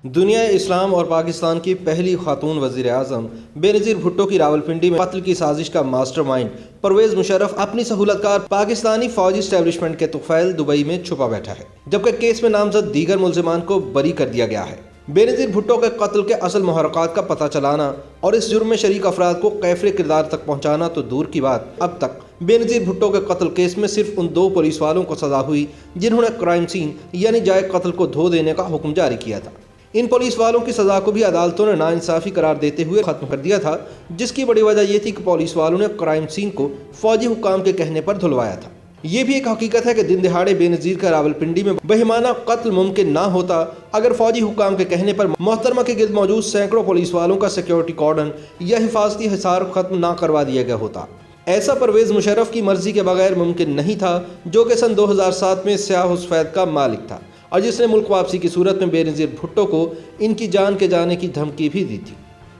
دنیا اسلام اور پاکستان کی پہلی خاتون وزیر اعظم بینظیر بھٹو کی راولپنڈی میں قتل کی سازش کا ماسٹر مائنڈ پرویز مشرف اپنی سہولت کار پاکستانی فوجی اسٹیبلشمنٹ کے طفیل دبئی میں چھپا بیٹھا ہے، جبکہ کیس میں نامزد دیگر ملزمان کو بری کر دیا گیا ہے۔ بینظیر بھٹو کے قتل کے اصل محرکات کا پتہ چلانا اور اس جرم میں شریک افراد کو کیفر کردار تک پہنچانا تو دور کی بات، اب تک بینظیر بھٹو کے قتل کیس میں صرف ان 2 پولیس والوں کو سزا ہوئی جنہوں نے کرائم سین یعنی جائے قتل کو دھو دینے کا حکم جاری کیا تھا۔ ان پولیس والوں کی سزا کو بھی عدالتوں نے ناانصافی قرار دیتے ہوئے ختم کر دیا تھا، جس کی بڑی وجہ یہ تھی کہ پولیس والوں نے کرائم سین کو فوجی حکام کے کہنے پر دھلوایا تھا۔ یہ بھی ایک حقیقت ہے کہ دن دہاڑے بینظیر کا راولپنڈی میں بہیمانہ قتل ممکن نہ ہوتا اگر فوجی حکام کے کہنے پر محترمہ کے گرد موجود سینکڑوں پولیس والوں کا سیکیورٹی کارڈن یا حفاظتی حصار ختم نہ کروا دیا گیا ہوتا۔ ایسا پرویز مشرف کی مرضی کے بغیر ممکن نہیں تھا، جو کہ سن 2007 میں سیاہ سفید کا مالک تھا اور جس نے ملک واپسی کی صورت میں بینظیر بھٹو کو ان کی جان کے جانے کی دھمکی بھی دی تھی۔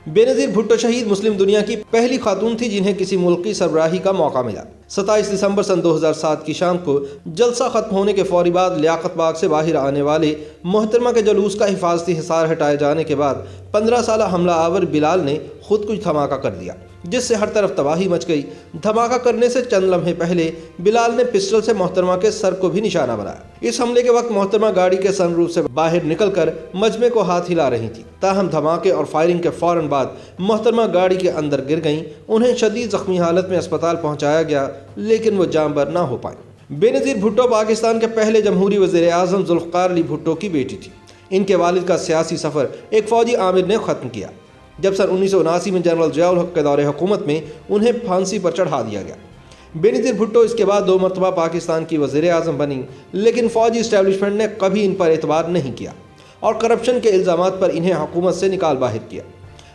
بینظیر بھٹو شہید مسلم دنیا کی پہلی خاتون تھی جنہیں کسی ملک کی سربراہی کا موقع ملا۔ 27 دسمبر سن 2007 کی شام کو جلسہ ختم ہونے کے فوری بعد لیاقت باغ سے باہر آنے والے محترمہ کے جلوس کا حفاظتی حصار ہٹائے جانے کے بعد 15 سالہ حملہ آور بلال نے خود کچھ دھماکہ کر دیا، جس سے ہر طرف تباہی مچ گئی۔ دھماکہ کرنے سے چند لمحے پہلے بلال نے پسٹل سے محترمہ کے سر کو بھی نشانہ بنایا۔ اس حملے کے وقت محترمہ گاڑی کے سن روف سے باہر نکل کر مجمع کو ہاتھ ہلا رہی تھی، تاہم دھماکے اور فائرنگ کے فوراً بعد محترمہ گاڑی کے اندر گر گئیں۔ انہیں شدید زخمی حالت میں اسپتال پہنچایا گیا، لیکن وہ جاں بر نہ ہو پائیں۔ بینظیر بھٹو پاکستان کے پہلے جمہوری وزیر اعظم ذوالفقار علی بھٹو کی بیٹی تھی۔ ان کے والد کا سیاسی سفر ایک فوجی عامر نے ختم کیا، جب سن 1979 میں جنرل ضیاء الحق کے دور حکومت میں انہیں پھانسی پر چڑھا دیا گیا۔ بینظیر بھٹو اس کے بعد 2 مرتبہ پاکستان کی وزیر اعظم بنی، لیکن فوجی اسٹیبلشمنٹ نے کبھی ان پر اعتبار نہیں کیا اور کرپشن کے الزامات پر انہیں حکومت سے نکال باہر کیا۔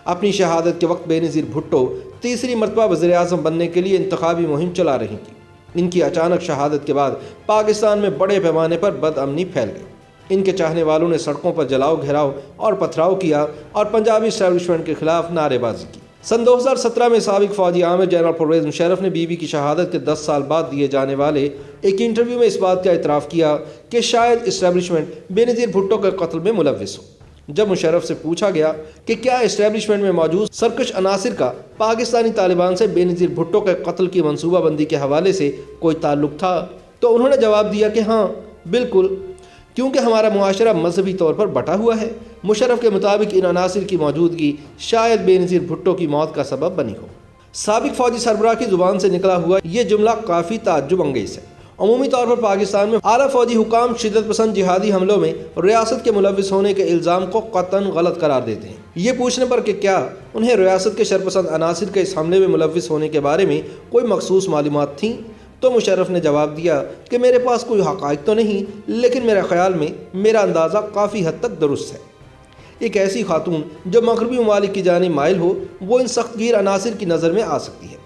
اپنی شہادت کے وقت بینظیر بھٹو تیسری مرتبہ وزیر اعظم بننے کے لیے انتخابی مہم چلا رہی تھی۔ ان کی اچانک شہادت کے بعد پاکستان میں بڑے پیمانے پر بد امنی پھیل گئی۔ ان کے چاہنے والوں نے سڑکوں پر جلاؤ گھیراؤ اور پتھراؤ کیا اور پنجابی اسٹیبلشمنٹ کے خلاف نعرے بازی کی۔ سن 2017 میں سابق فوجی عامر جنرل پرویز مشرف نے بیوی کی شہادت کے 10 سال بعد دیے جانے والے ایک انٹرویو میں اس بات کا اعتراف کیا کہ شاید اسٹیبلشمنٹ بینظیر بھٹو کے قتل میں ملوث ہو۔ جب مشرف سے پوچھا گیا کہ کیا اسٹیبلشمنٹ میں موجود سرکش عناصر کا پاکستانی طالبان سے بینظیر بھٹو کے قتل کی منصوبہ بندی کے حوالے سے کوئی تعلق تھا، تو انہوں نے جواب دیا کہ ہاں بالکل، کیونکہ ہمارا معاشرہ مذہبی طور پر بٹا ہوا ہے۔ مشرف کے مطابق ان عناصر کی موجودگی شاید بینظیر بھٹو کی موت کا سبب بنی ہو۔ سابق فوجی سربراہ کی زبان سے نکلا ہوا یہ جملہ کافی تعجب انگیز ہے۔ عمومی طور پر پاکستان میں اعلیٰ فوجی حکام شدت پسند جہادی حملوں میں ریاست کے ملوث ہونے کے الزام کو قطعاً غلط قرار دیتے ہیں۔ یہ پوچھنے پر کہ کیا انہیں ریاست کے شرپسند عناصر کے اس حملے میں ملوث ہونے کے بارے میں کوئی مخصوص معلومات تھیں، تو مشرف نے جواب دیا کہ میرے پاس کوئی حقائق تو نہیں، لیکن میرے خیال میں میرا اندازہ کافی حد تک درست ہے۔ ایک ایسی خاتون جو مغربی ممالک کی جانب مائل ہو، وہ ان سخت گیر عناصر کی نظر میں آ سکتی ہے۔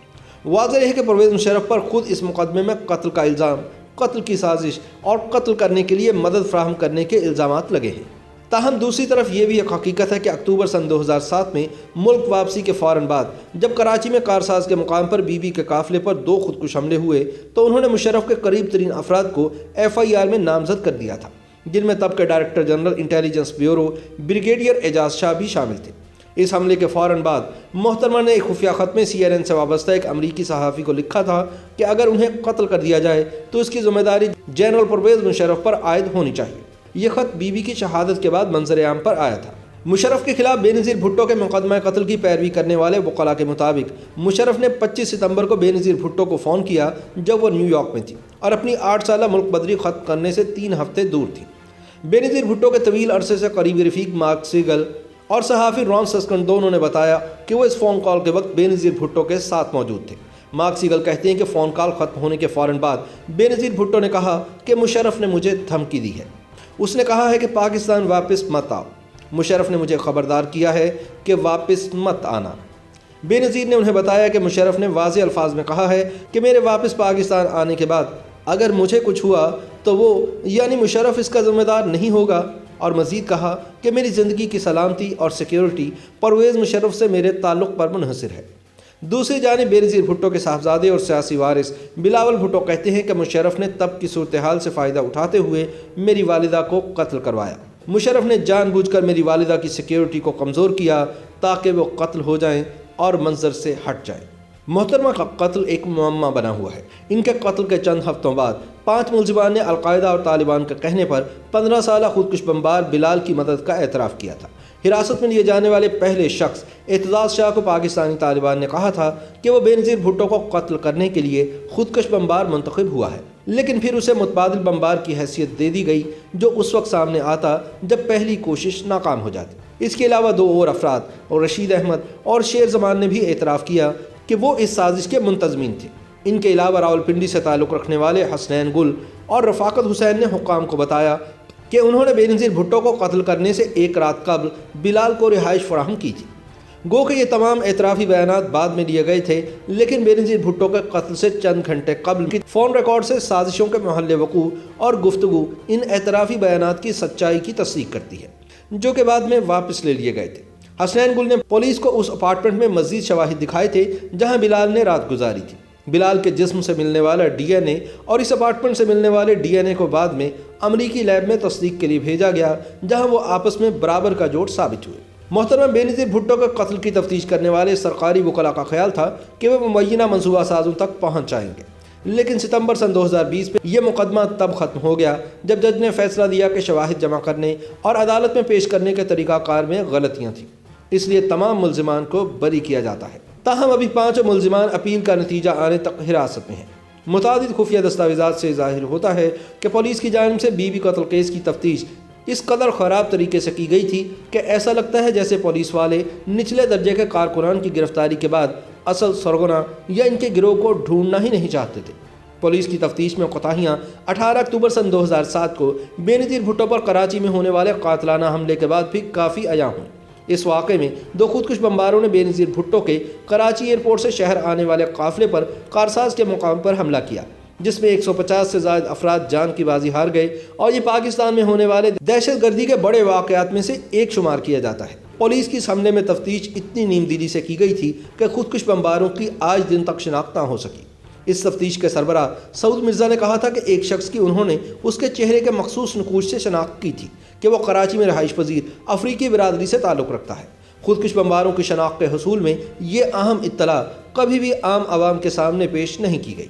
واضح ہے کہ پرویز مشرف پر خود اس مقدمے میں قتل کا الزام، قتل کی سازش اور قتل کرنے کے لیے مدد فراہم کرنے کے الزامات لگے ہیں۔ تاہم دوسری طرف یہ بھی ایک حقیقت ہے کہ اکتوبر سن 2007 میں ملک واپسی کے فوراً بعد جب کراچی میں کارساز کے مقام پر بی بی کے قافلے پر 2 خودکش حملے ہوئے، تو انہوں نے مشرف کے قریب ترین افراد کو FIR میں نامزد کر دیا تھا، جن میں تب کے director general intelligence bureau brigadier Ijaz Shah بھی شامل تھے۔ اس حملے کے فوراً بعد محترمہ نے ایک خفیہ خط میں CNN سے وابستہ ایک امریکی صحافی کو لکھا تھا کہ اگر انہیں قتل کر دیا جائے تو اس کی ذمہ داری جنرل پرویز مشرف پر عائد ہونی چاہیے۔ یہ خط بی بی کی شہادت کے بعد منظر عام پر آیا تھا۔ مشرف کے خلاف بینظیر بھٹو کے مقدمہ قتل کی پیروی کرنے والے وکلاء کے مطابق مشرف نے 25 ستمبر کو بینظیر بھٹو کو فون کیا جب وہ نیو یارک میں تھی اور اپنی 8 سالہ ملک بدری ختم کرنے سے 3 ہفتے دور تھی۔ بینظیر بھٹو کے طویل عرصے سے قریبی رفیق مارک سیگل اور صحافی رون سسکن دونوں نے بتایا کہ وہ اس فون کال کے وقت بینظیر بھٹو کے ساتھ موجود تھے۔ مارک سیگل کہتے ہیں کہ فون کال ختم ہونے کے فوراً بعد بینظیر بھٹو نے کہا کہ مشرف نے مجھے دھمکی دی ہے۔ اس نے کہا ہے کہ پاکستان واپس مت آؤ۔ مشرف نے مجھے خبردار کیا ہے کہ واپس مت آنا۔ بینظیر نے انہیں بتایا کہ مشرف نے واضح الفاظ میں کہا ہے کہ میرے واپس پاکستان آنے کے بعد اگر مجھے کچھ ہوا تو وہ یعنی مشرف اس کا ذمہ دار نہیں ہوگا، اور مزید کہا کہ میری زندگی کی سلامتی اور سیکیورٹی پرویز مشرف سے میرے تعلق پر منحصر ہے۔ دوسری جانب بینظیر بھٹو کے صاحبزادے اور سیاسی وارث بلاول بھٹو کہتے ہیں کہ مشرف نے تب کی صورتحال سے فائدہ اٹھاتے ہوئے میری والدہ کو قتل کروایا۔ मुशर्रफ ने जानबूझकर मेरी वालिदा की सिक्योरिटी को कमज़ोर किया ताकि वो कत्ल हो जाएं और मंजर से हट जाएं। मोहतरमा का कत्ल एक मुअम्मा बना हुआ है। इनके कत्ल के चंद हफ्तों बाद 5 मुलजिमान ने अलकायदा और तालिबान के कहने पर 15 साल खुदकुश बमबार बिलाल की मदद का एतराफ़ किया था। हिरासत में लिए जाने वाले पहले शख्स एतजाज़ शाह को पाकिस्तानी तालिबान ने कहा था कि वो बेनज़ीर भुट्टो को कत्ल करने के लिए खुदकश बमबार मुंतखब हुआ है, लेकिन फिर उसे मुतबादिल बमबार की हैसियत दे दी गई, जो उस वक्त सामने आता जब पहली कोशिश नाकाम हो जाती। इसके अलावा 2 और अफराद और रशीद अहमद और शेर जमान ने भी एतराफ़ किया कि वो इस साजिश के मुंतज़मीन थे। इनके अलावा रावलपिंडी से ताल्लुक़ रखने वाले हसनैन गुल और रफ़ाकत हुसैन ने हुक्काम को बताया कि उन्होंने बेनज़ीर भुट्टो को कत्ल करने से एक रात कबल बिलाल को रिहाइश फराहम की थी। गो कि ये तमाम एतराफ़ी बयानात बाद में लिए गए थे, लेकिन बेनज़ीर भुट्टो के कत्ल से चंद घंटे कबल की फ़ोन रिकॉर्ड से साजिशों के महल वक़ू और गुफ्तगू इन एतराफ़ी बयानात की सच्चाई की तस्दीक करती है, जो कि बाद में वापस ले लिए गए थे। हसनैन गुल ने पुलिस को उस अपार्टमेंट में मज़ीद शवाहिद दिखाए थे जहाँ बिलाल ने रात गुजारी थी। बिलाल के जिस्म से मिलने वाला DNA और इस अपार्टमेंट से मिलने वाले DNA को बाद में अमरीकी लैब में तस्दीक के लिए भेजा गया, जहां वो आपस में बराबर का जोड़ साबित हुए। मोहतरमा बेनज़ीर भुट्टो के कत्ल की तफ्तीश करने वाले सरकारी वकला का ख्याल था कि वे मुबैना मनसूबा साजों तक पहुँच जाएंगे, लेकिन सितंबर सन 2020 में यह मुकदमा तब ख़त्म हो गया जब जज ने फैसला दिया कि शवाहिद जमा करने और अदालत में पेश करने के तरीक़ाकार में गलतियाँ थीं, इसलिए तमाम मुलजिमान को बरी किया जाता है। ताहम अभी 5 मुलजिमान अपील का नतीजा आने तक हिरासत में हैं। मुतादिद खुफिया दस्तावेज़ात से ज़ाहिर होता है कि पुलिस की जानिब से बीबी कत्ल केस की तफ्तीश इस कदर ख़राब तरीके से की गई थी कि ऐसा लगता है जैसे पुलिस वाले निचले दर्जे के कारकुनान की गिरफ्तारी के बाद असल सरगना या इनके गिरोह को ढूंढना ही नहीं चाहते थे। पुलिस की तफ्तीश में कोताहियाँ 18 अक्टूबर सन 2007 को बेनज़ीर भुट्टो पर कराची में होने वाले कातलाना हमले के बाद भी काफ़ी अया हुई। इस वाक़े में 2 खुदकुश बमबारों ने बेनज़ीर भुट्टो के कराची एयरपोर्ट से शहर आने वाले काफ़िले पर कारसाज के मुकाम पर हमला किया, जिसमें 150 से ज़ायद अफराद जान की बाजी हार गए और ये पाकिस्तान में होने वाले दहशतगर्दी के बड़े वाक़यात में से एक शुमार किया जाता है। पुलिस की इस हमले में तफ्तीश इतनी नीमदिली से की गई थी कि खुदकुश बमबारों की आज दिन तक शिनाख्त ना हो सकी। इस तफ्तीश के सरबरा सऊद मिर्ज़ा ने कहा था कि एक शख्स की उन्होंने उसके चेहरे के मखसूस नकूश से शनाख्त की थी कि वह कराची में रहाइश पजीर अफ्रीकी बिरादरी से ताल्लुक़ रखता है। खुदकुश बमबारों की शनाख्त के हसूल में ये अहम इत्तला कभी भी आम आवाम के सामने पेश नहीं की गई।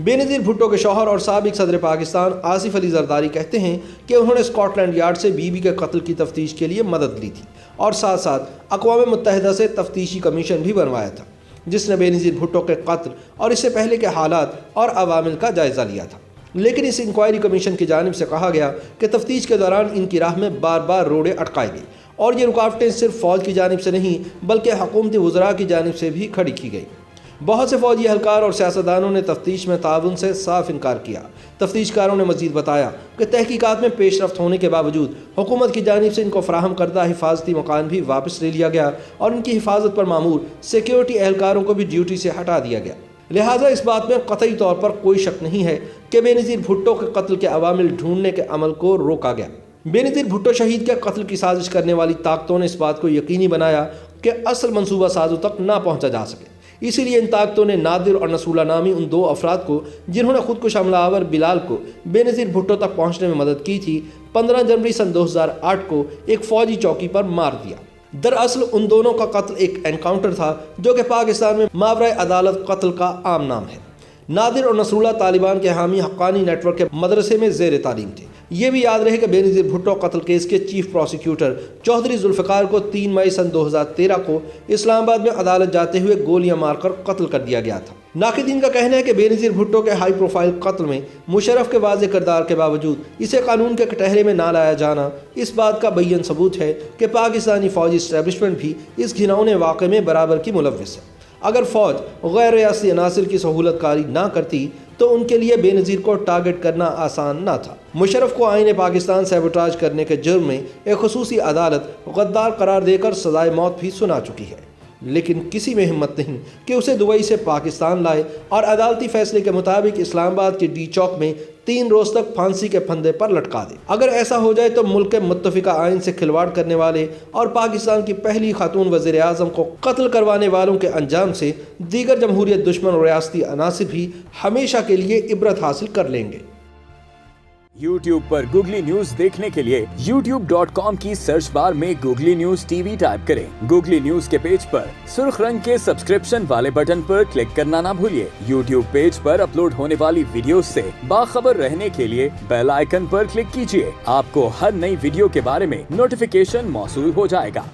बेनज़ीर भुट्टो के शौहर और साबिक सदर पाकिस्तान आसिफ अली जरदारी कहते हैं कि उन्होंने स्कॉटलैंड यार्ड से बीबी के कत्ल की तफ्तीश के लिए मदद ली थी और साथ साथ अक़वाम मुत्तहिदा से तफ्तीशी कमीशन भी बनवाया था, जिसने बेनज़ीर भुट्टो के कत्ल और इससे पहले के हालात और अवामिल का जायज़ा लिया था। लेकिन इस इंक्वायरी कमीशन की जानिब से कहा गया कि तफ्तीश के दौरान इनकी राह में बार बार रोड़े अटकाई गई और ये रुकावटें सिर्फ फ़ौज की जानिब से नहीं बल्कि हुकूमती वज़रा की जानिब से भी खड़ी की गई। बहुत से फ़ौजी एहलकार और सियासतदानों ने तफ्तीश में ताउन से साफ इनकार किया। तफ्तीशकारों ने मज़ीद बताया कि तहकीकात में पेशरफ्त होने के बावजूद हुकूमत की जानिब से इनको फराहम करदा हिफाजती मकान भी वापस ले लिया गया और इनकी हिफाजत पर मामूर सिक्योरिटी एहलकारों को भी ड्यूटी से हटा दिया गया। लिहाजा इस बात में कतई तौर पर कोई शक नहीं है कि बेनज़ीर भुट्टो के कत्ल के अवामिल ढूंढने के अमल को रोका गया। बेनज़ीर भुट्टो शहीद के कत्ल की साजिश करने वाली ताकतों ने इस बात को यकीनी बनाया कि असल मनसूबा साजों तक ना पहुँचा जा सके। इसीलिए इन ताकतों ने नादिर और नसूला नामी उन 2 अफराद को, जिन्होंने खुदकुश हमलावर बिलाल को बेनज़ीर भुट्टो तक पहुँचने में मदद की थी, 15 जनवरी सन 2008 को एक फ़ौजी चौकी पर मार दिया। दरअसल उन दोनों का कत्ल एक एनकाउंटर था, जो कि पाकिस्तान में मावराए अदालत कत्ल का आम नाम है। नादिर और नसरुल्लाह तालिबान के हामी हक्कानी नेटवर्क के मदरसे में ज़ेर तालीम थे। ये भी याद रहे कि बेनज़ीर भुट्टो कत्ल केस के चीफ प्रोसिक्यूटर चौधरी जुल्फ़िकार को 3 मई सन 2013 को इस्लामाबाद में अदालत जाते हुए गोलियां मारकर कत्ल कर दिया गया था। नाक़िदीन का कहना है कि बेनज़ीर भुट्टो के हाई प्रोफाइल कत्ल में मुशर्रफ के वाज़ेह किरदार के बावजूद इसे कानून के कटहरे में ना लाया जाना इस बात का बय्यन सबूत है कि पाकिस्तानी फ़ौजी इस्टेब्लिशमेंट भी इस घिनौने वाक़े में बराबर की मुलव्विस है। अगर फ़ौज गैर रियासी अनासिर की सहूलत कारी ना करती तो उनके लिए बेनज़ीर को टारगेट करना आसान ना था। मुशर्रफ को आईने पाकिस्तान सैबोटाज करने के जुर्म में एक खुसूसी अदालत गद्दार करार देकर सजाए मौत भी सुना चुकी है, लेकिन किसी में हिम्मत नहीं कि उसे दुबई से पाकिस्तान लाए और अदालती फैसले के मुताबिक इस्लामाबाद के डी चौक में 3 रोज़ तक फांसी के फंदे पर लटका दे। अगर ऐसा हो जाए तो मुल्क के मुत्तफ़िका आइन से खिलवाड़ करने वाले और पाकिस्तान की पहली खातून वज़ीर आज़म को कत्ल करवाने वालों के अंजाम से दीगर जमहूरियत दुश्मन और रियासती अनासिर भी हमेशा के लिए इबरत हासिल कर लेंगे। YouTube पर गूगली न्यूज देखने के लिए youtube.com की सर्च बार में गूगली न्यूज टीवी टाइप करें। गूगली न्यूज के पेज पर सुर्ख रंग के सब्सक्रिप्शन वाले बटन पर क्लिक करना ना भूलिए। YouTube पेज पर अपलोड होने वाली वीडियो से बाखबर रहने के लिए बेल आइकन पर क्लिक कीजिए। आपको हर नई वीडियो के बारे में नोटिफिकेशन मौसूल हो जाएगा।